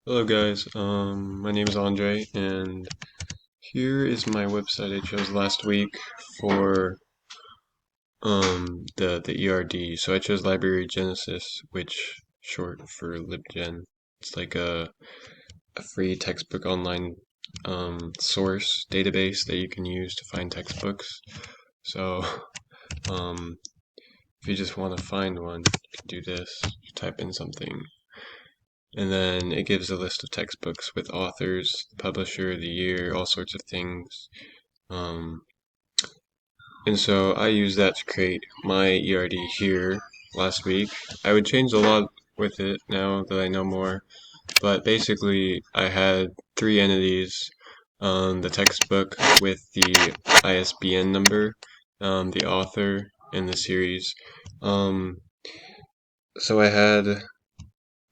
Hello guys, my name is Andre, and here is my website I chose last week for the ERD. So I chose Library Genesis, which short for Libgen. It's like a free textbook online source database that you can use to find textbooks. So um, if you just want to find one, you can do this. You type in something, and then it gives a list of textbooks with authors, the publisher, the year, all sorts of things. Um, and so I used that to create my ERD here last week. I would change a lot with it now that I know more, but basically I had three entities: the textbook with the ISBN number, the author, and the series. Um, so I had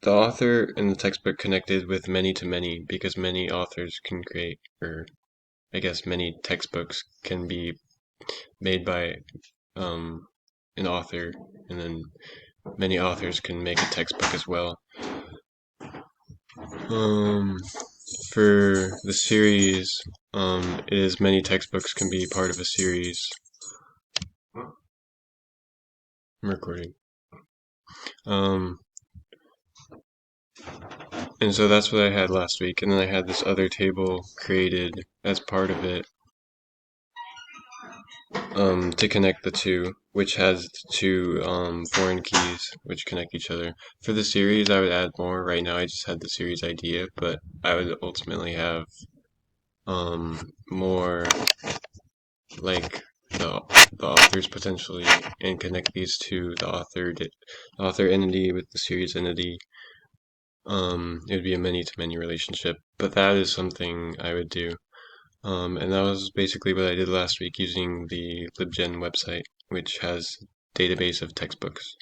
the author and the textbook connected with many to many because many authors can create, or I guess many textbooks can be made by um, an author, and then many authors can make a textbook as well. Um, for the series, it is many textbooks can be part of a series. I'm recording. Um, and so that's what I had last week, and then I had this other table created as part of it to connect the two, which has two foreign keys which connect each other. For the series, I would add more. Right now, I just had the series idea, but I would ultimately have more like the the authors potentially, and connect these two, the author entity with the series entity. It would be a many to many relationship, but that is something I would do. And that was basically what I did last week using the Libgen website, which has database of textbooks.